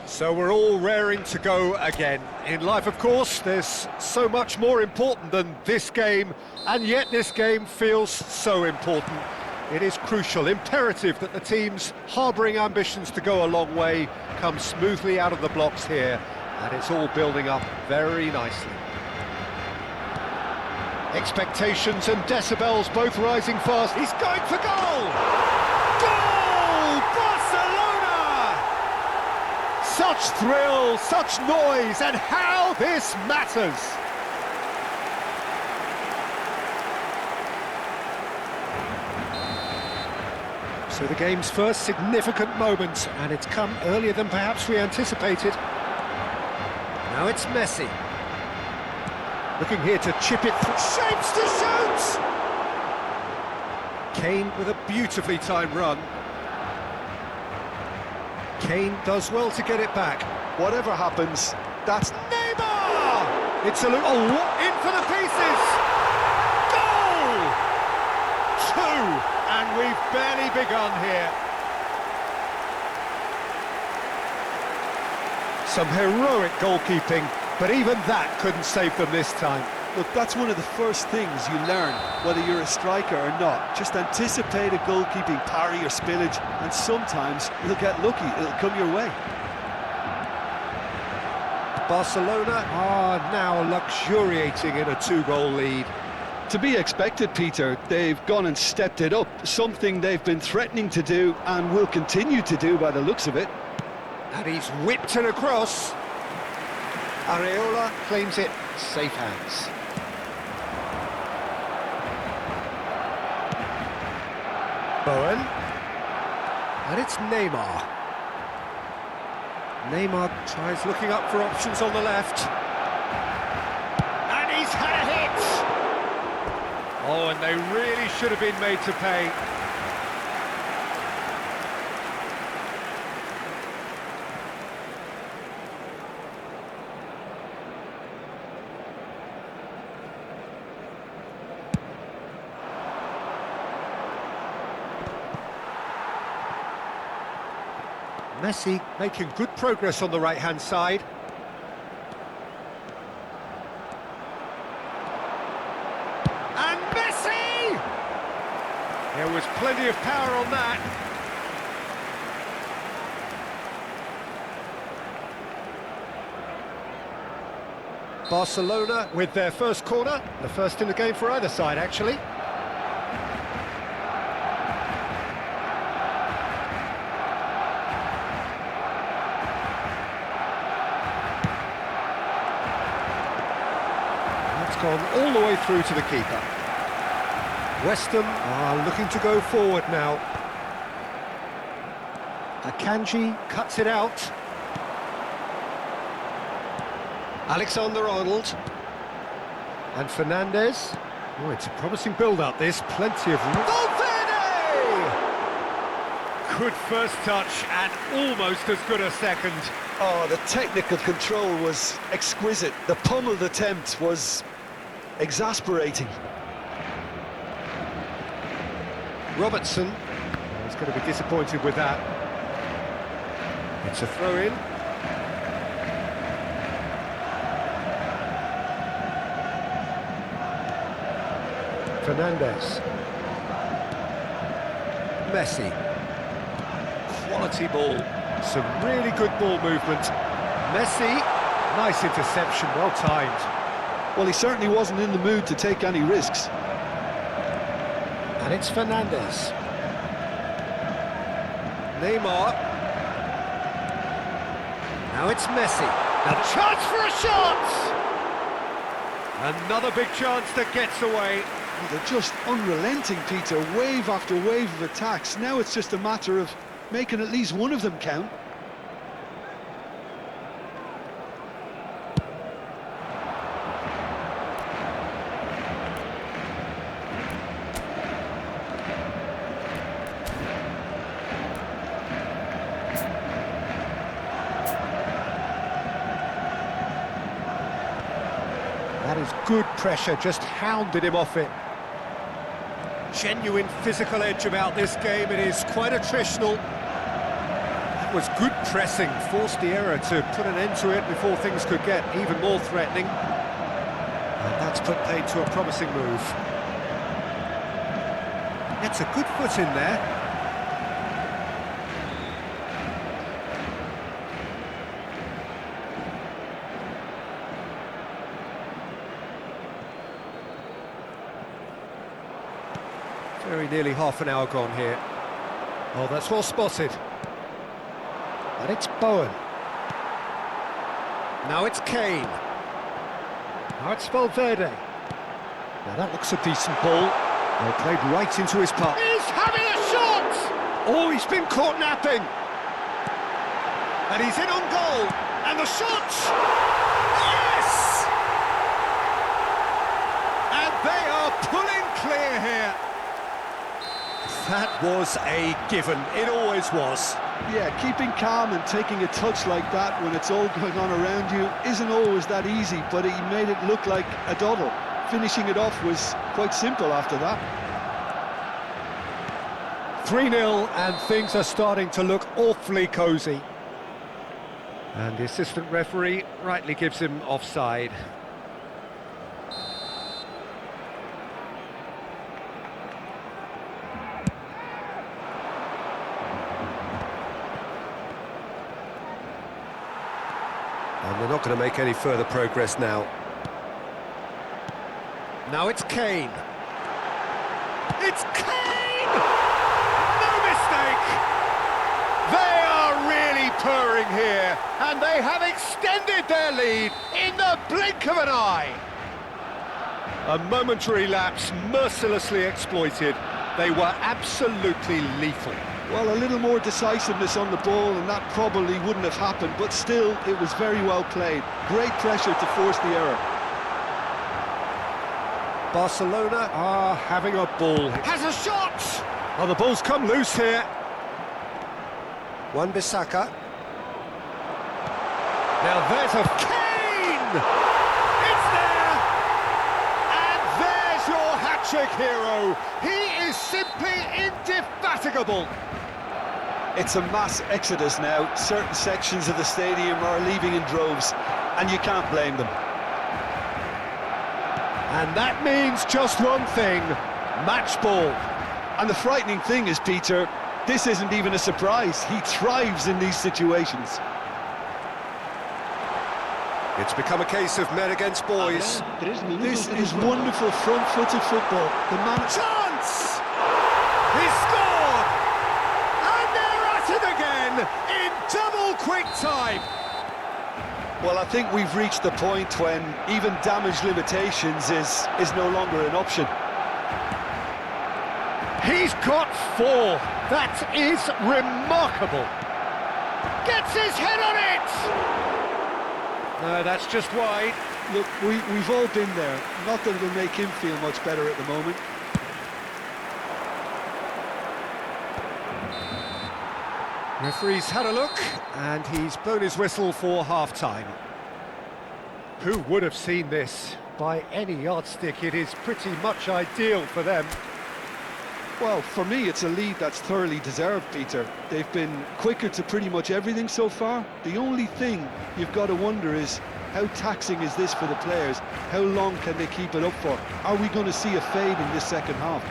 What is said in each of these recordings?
So we're all raring to go again. In life, of course, there's so much more important than this game, and yet this game feels so important. It is crucial, imperative that the teams harbouring ambitions to go a long way come smoothly out of the blocks here, and it's all building up very nicely. Expectations and decibels both rising fast. He's going for goal! Goal! Barcelona! Such thrill, such noise, and how this matters! So the game's first significant moment, and it's come earlier than perhaps we anticipated. Now it's Messi. Looking here to chip it through. Shapes to shoot! Kane with a beautifully timed run. Kane does well to get it back. Whatever happens, that's Neymar! It's a look. Oh, in for the pieces! Goal! 2, and we've barely begun here. Some heroic goalkeeping, but even that couldn't save them this time. Look, that's one of the first things you learn, whether you're a striker or not. Just anticipate a goalkeeping parry or spillage, and sometimes you'll get lucky, it'll come your way. Barcelona are now luxuriating in a 2-goal lead. To be expected, Peter. They've gone and stepped it up, something they've been threatening to do and will continue to do by the looks of it. And he's whipped it across. Areola claims it, safe hands. Bowen. And it's Neymar. Neymar tries looking up for options on the left. And he's had a hit! Oh, and they really should have been made to pay. Messi making good progress on the right-hand side. And Messi! There was plenty of power on that. Barcelona with their first corner, the first in the game for either side, actually. Gone all the way through to the keeper. West Ham are looking to go forward now. Akanji cuts it out. Alexander-Arnold. And Fernandez. Oh, it's a promising build-up, this. Plenty of... Valverde! Good first touch and almost as good a second. Oh, the technical control was exquisite. The pummeled attempt was exasperating. Robertson is going to be disappointed with that. It's a throw-in. Fernandez. Messi. Quality ball. Some really good ball movement. Messi, nice interception, well timed. Well, he certainly wasn't in the mood to take any risks. And it's Fernandez. Neymar. Now it's Messi. Now the chance for a shot! Another big chance that gets away. Well, they're just unrelenting, Peter. Wave after wave of attacks. Now it's just a matter of making at least one of them count. That is good pressure, just hounded him off it. Genuine physical edge about this game, it is quite attritional. That was good pressing, forced the error to put an end to it before things could get even more threatening. And that's put paid to a promising move. Gets a good foot in there. Very nearly half an hour gone here. Oh, that's well spotted. And it's Bowen. Now it's Kane. Now it's Valverde. Now that looks a decent ball. Well, played right into his path. He's having a shot! Oh, he's been caught napping. And he's in on goal. And the shot! Yes! That was a given. It always was. Yeah, keeping calm and taking a touch like that when it's all going on around you isn't always that easy, but he made it look like a doddle. Finishing it off was quite simple after that. 3-0 and things are starting to look awfully cosy. And the assistant referee rightly gives him offside. And they're not going to make any further progress now. Now it's Kane. It's Kane! No mistake! They are really purring here, and they have extended their lead in the blink of an eye. A momentary lapse mercilessly exploited. They were absolutely lethal. Well, a little more decisiveness on the ball and that probably wouldn't have happened, but still, it was very well played. Great pressure to force the error. Barcelona are having a ball. Has a shot! Oh, the ball's come loose here. Wan-Bissaka. Now there's a Kane! It's there! And there's your hat-trick hero. He is simply indefatigable. It's a mass exodus now. Certain sections of the stadium are leaving in droves, and you can't blame them. And that means just one thing, match ball. And the frightening thing is, Peter, this isn't even a surprise. He thrives in these situations. It's become a case of men against boys. This is wonderful front-footed football. The man... Chance! He scored! And they're at it again in double quick time. Well, I think we've reached the point when even damage limitations is no longer an option. He's got 4. That is remarkable. Gets his head on it! No, that's just wide. Look, we've all been there. Not that it'll make him feel much better at the moment. Referee's had a look, and he's blown his whistle for half-time. Who would have seen this? By any yardstick, it is pretty much ideal for them. Well, for me, it's a lead that's thoroughly deserved, Peter. They've been quicker to pretty much everything so far. The only thing you've got to wonder is, how taxing is this for the players? How long can they keep it up for? Are we going to see a fade in this second half?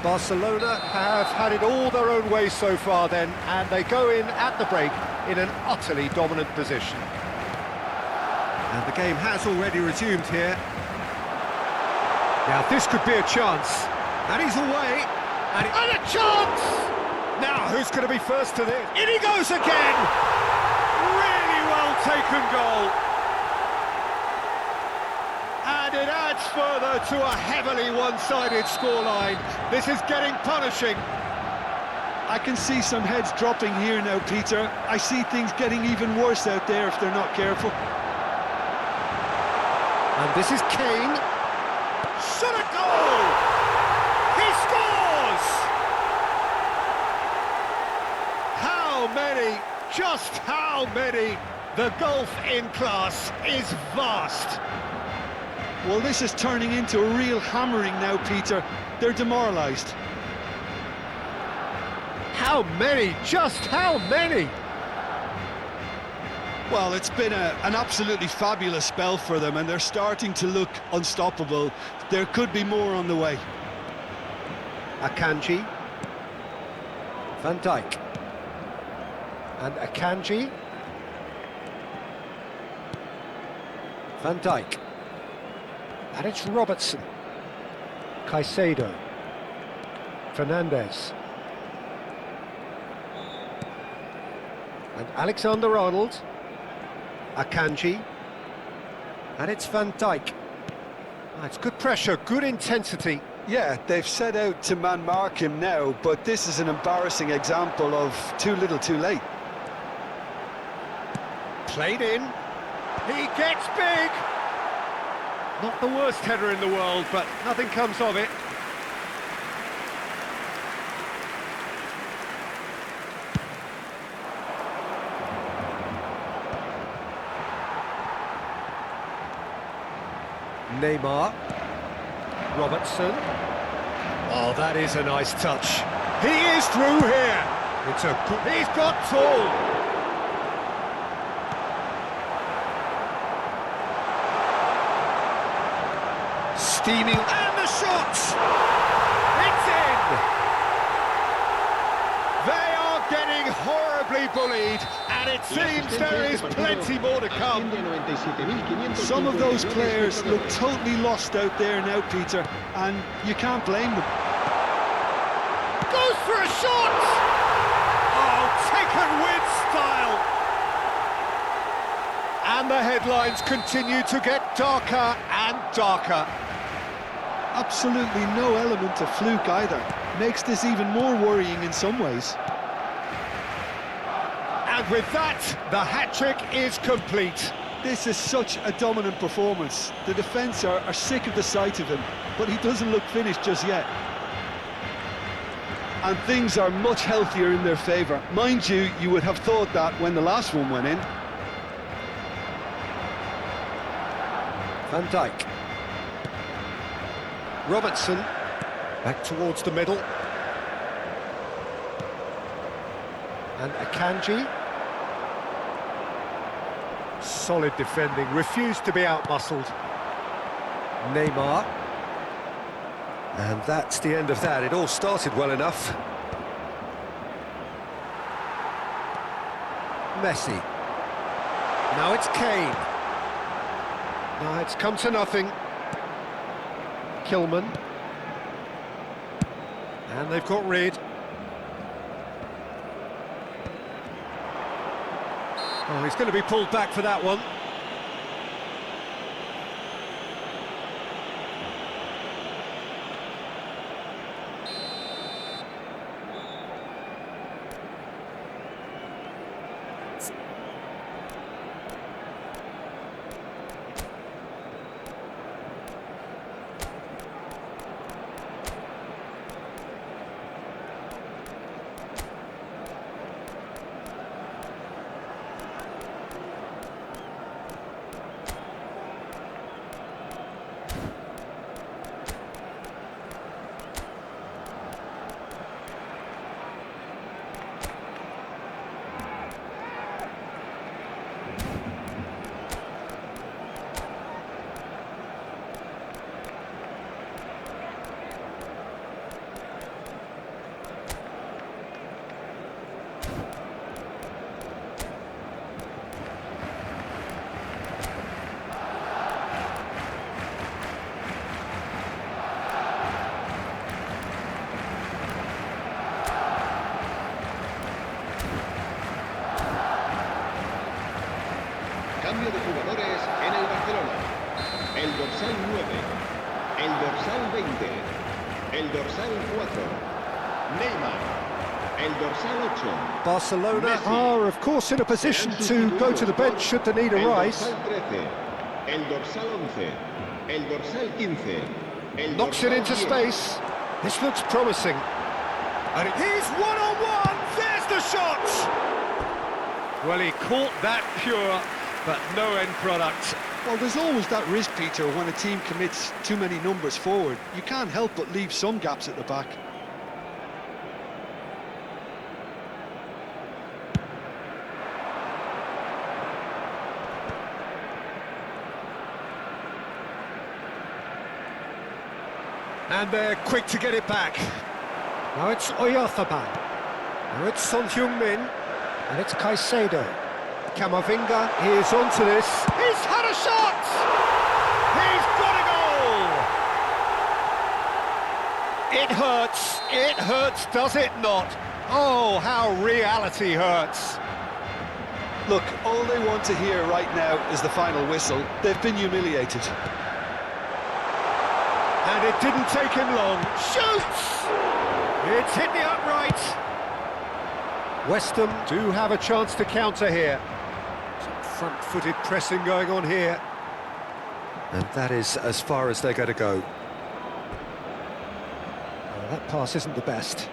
Barcelona have had it all their own way so far then, and they go in at the break in an utterly dominant position. And the game has already resumed here. Now this could be a chance. And he's away. And a chance! Now who's going to be first to this? In he goes again! Really well taken goal. And it adds further to a heavily one-sided scoreline. This is getting punishing. I can see some heads dropping here now, Peter. I see things getting even worse out there if they're not careful. And this is Kane. Shot a goal! He scores! How many? Just how many? The gulf in class is vast. Well, this is turning into a real hammering now, Peter. They're demoralised. How many? Just how many? Well, it's been an absolutely fabulous spell for them, and they're starting to look unstoppable. There could be more on the way. Akanji. Van Dijk. And Akanji. Van Dijk. And it's Robertson. Caicedo. Fernandez. And Alexander-Arnold. Akanji. And it's Van Dijk. It's good pressure, good intensity. Yeah, they've set out to man-mark him now, but this is an embarrassing example of too little too late. Played in. He gets big. Not the worst header in the world, but nothing comes of it. Neymar. Robertson. Oh, that is a nice touch. He is through here. It's a good... He's got tall. Steaming, and the shot! It's in! They are getting horribly bullied, and it seems there is plenty more to come. Some of those players look totally lost out there now, Peter, and you can't blame them. Goes for a shot! Oh, taken with style! And the headlines continue to get darker and darker. Absolutely no element of fluke either. Makes this even more worrying in some ways. And with that, the hat-trick is complete. This is such a dominant performance. The defence are sick of the sight of him, but he doesn't look finished just yet. And things are much healthier in their favour. Mind you, you would have thought that when the last one went in. Van Dijk. Robertson, back towards the middle. And Akanji. Solid defending, refused to be outmuscled. Neymar. And that's the end of that. It all started well enough. Messi. Now it's Kane. Now it's come to nothing. Kilman. And they've got rid. Oh, he's going to be pulled back for that one. Cambio de jugadores en el Barcelona. El dorsal 9, el dorsal 20, el dorsal 4, Neymar, el dorsal 8. Barcelona Messi. are, of course, in a position to go to the bench should the need El arise. dorsal 13, el dorsal 11, el dorsal 15, el Knocks it dorsal into 10. space. This looks promising. And he's one-on-one! There's the shot! Well, he caught that pure, but no end product. Well, there's always that risk, Peter, when a team commits too many numbers forward. You can't help but leave some gaps at the back. And they're quick to get it back. Now it's Oyarthaban. Now it's Son Heung-min. And it's Caicedo. Camavinga is onto this. He's had a shot! He's got a goal! It hurts, does it not? Oh, how reality hurts. Look, all they want to hear right now is the final whistle. They've been humiliated. And it didn't take him long. Shoots! It's hit the upright. West Ham do have a chance to counter here. Some front-footed pressing going on here. And that is as far as they're going to go. That pass isn't the best.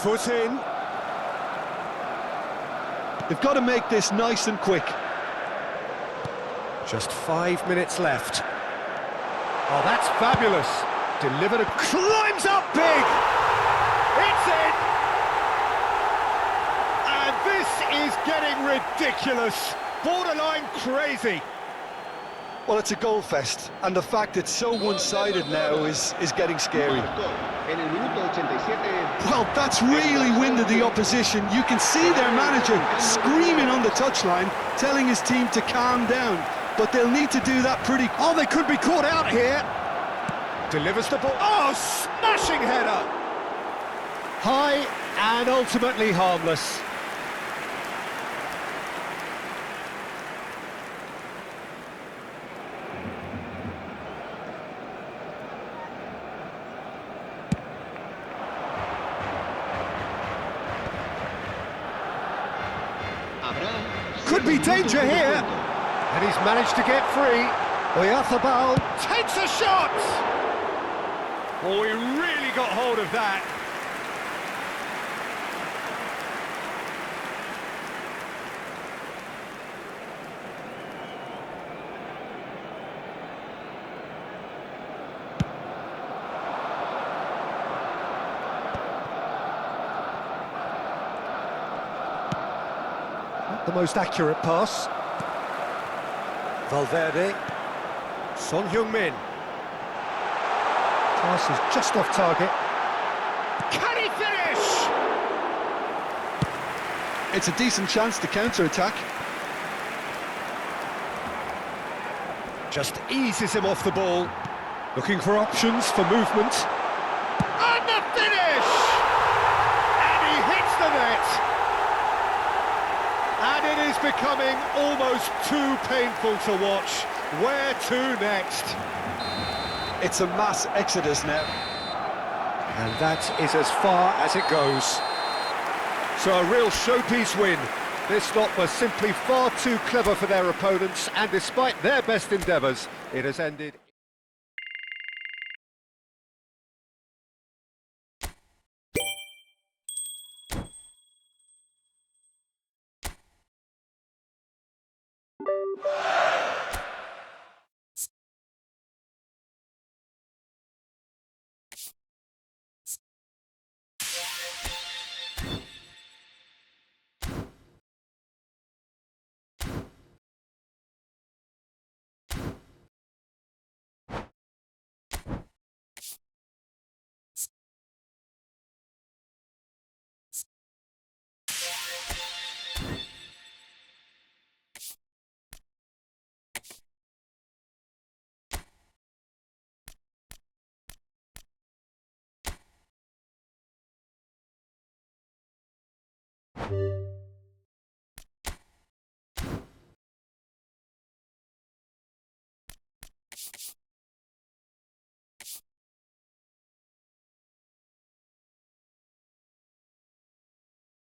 Foot in. They've got to make this nice and quick. Just 5 minutes left. Oh, that's fabulous. Delivered and climbs up big. It's in. And this is getting ridiculous. Borderline crazy. Well, it's a goal fest, and the fact it's so one-sided now is getting scary. Well, that's really winded the opposition. You can see their manager screaming on the touchline, telling his team to calm down, but they'll need to do that pretty... Oh, they could be caught out here. Delivers the ball. Oh, smashing header. High and ultimately harmless. Could be danger here. And he's managed to get free. Efootball takes a shot. Oh, he really got hold of that. Not the most accurate pass. Valverde. Son Heung-min. Pass is just off target. Can he finish? It's a decent chance to counter-attack. Just eases him off the ball. Looking for options for movement. And the finish! And he hits the net. And it is becoming almost too painful to watch. Where to next? It's a mass exodus now. And that is as far as it goes. So a real showpiece win. This lot was simply far too clever for their opponents, and despite their best endeavours, it has ended...